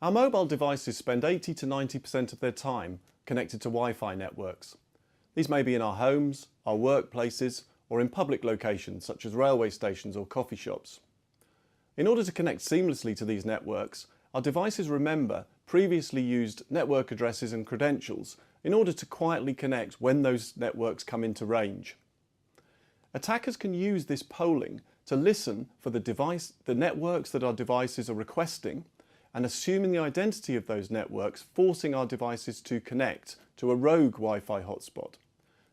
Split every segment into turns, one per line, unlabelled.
Our mobile devices spend 80 to 90% of their time connected to Wi-Fi networks. These may be in our homes, our workplaces, or in public locations such as railway stations or coffee shops. In order to connect seamlessly to these networks, our devices remember previously used network addresses and credentials in order to quietly connect when those networks come into range. Attackers can use this polling to listen for the networks that our devices are requesting, and assuming the identity of those networks, forcing our devices to connect to a rogue Wi-Fi hotspot.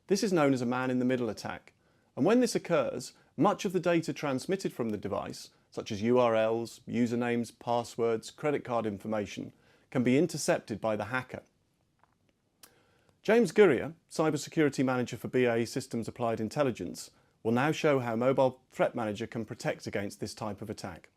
This is known as a man-in-the-middle attack, and when this occurs, much of the data transmitted from the device, such as URLs, usernames, passwords, credit card information, can be intercepted by the hacker. James Gurrier, Cybersecurity Manager for BAE Systems Applied Intelligence, will now show how Mobile Threat Manager can protect against this type of attack.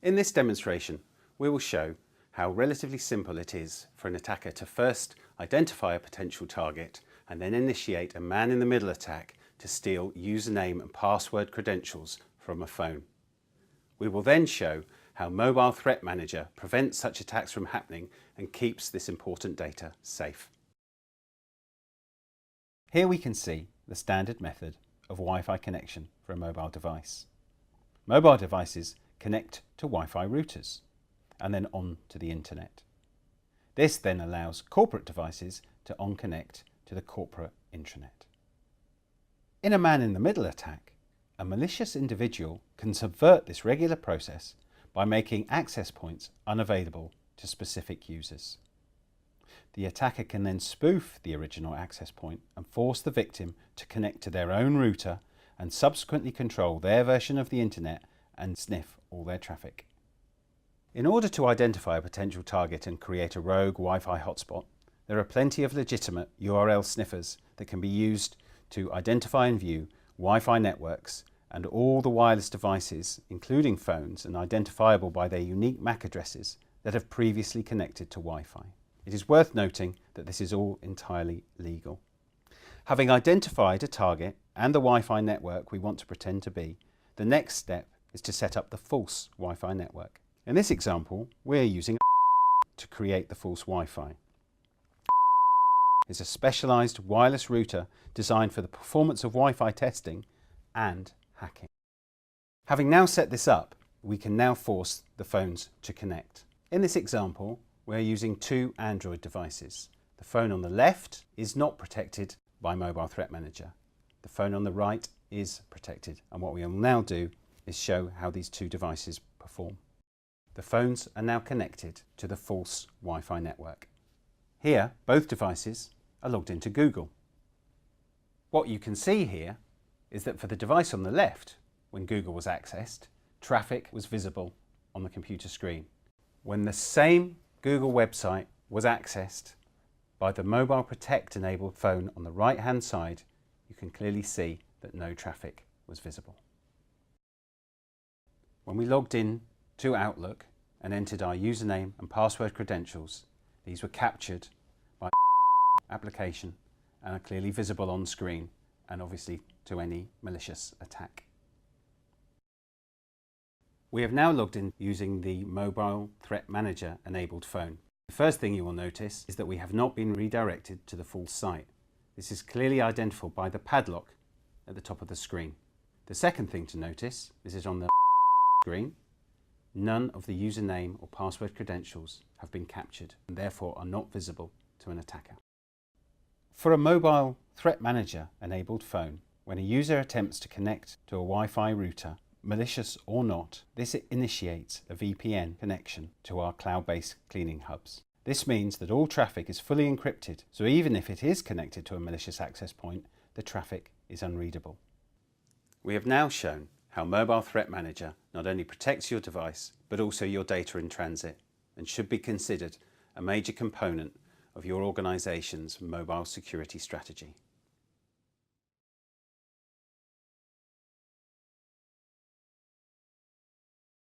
In this demonstration, we will show how relatively simple it is for an attacker to first identify a potential target and then initiate a man-in-the-middle attack to steal username and password credentials from a phone. We will then show how Mobile Threat Manager prevents such attacks from happening and keeps this important data safe. Here we can see the standard method of Wi-Fi connection for a mobile device. Mobile devices connect to Wi-Fi routers and then on to the internet. This then allows corporate devices to on-connect to the corporate intranet. In a man-in-the-middle attack, a malicious individual can subvert this regular process by making access points unavailable to specific users. The attacker can then spoof the original access point and force the victim to connect to their own router and subsequently control their version of the internet and sniff all their traffic. In order to identify a potential target and create a rogue Wi-Fi hotspot, there are plenty of legitimate URL sniffers that can be used to identify and view Wi-Fi networks and all the wireless devices, including phones and identifiable by their unique MAC addresses that have previously connected to Wi-Fi. It is worth noting that this is all entirely legal. Having identified a target and the Wi-Fi network we want to pretend to be, the next step is to set up the false Wi-Fi network. In this example, we're using to create the false Wi-Fi. It's a specialized wireless router designed for the performance of Wi-Fi testing and hacking. Having now set this up, we can now force the phones to connect. In this example, we're using two Android devices. The phone on the left is not protected by Mobile Threat Manager. The phone on the right is protected, and what we will now do is show how these two devices perform. The phones are now connected to the false Wi-Fi network. Here, both devices are logged into Google. What you can see here is that for the device on the left, when Google was accessed, traffic was visible on the computer screen. When the same Google website was accessed by the Mobile Protect enabled phone on the right-hand side, you can clearly see that no traffic was visible. When we logged in to Outlook and entered our username and password credentials, these were captured by the application and are clearly visible on screen and obviously to any malicious attack. We have now logged in using the Mobile Threat Manager enabled phone. The first thing you will notice is that we have not been redirected to the false site. This is clearly identifiable by the padlock at the top of the screen. The second thing to notice is that on the screen, none of the username or password credentials have been captured and therefore are not visible to an attacker. For a Mobile Threat Manager enabled phone, when a user attempts to connect to a Wi-Fi router, malicious or not, this initiates a VPN connection to our cloud-based cleaning hubs. This means that all traffic is fully encrypted, so even if it is connected to a malicious access point, the traffic is unreadable. We have now shown how Mobile Threat Manager not only protects your device, but also your data in transit, and should be considered a major component of your organization's mobile security strategy.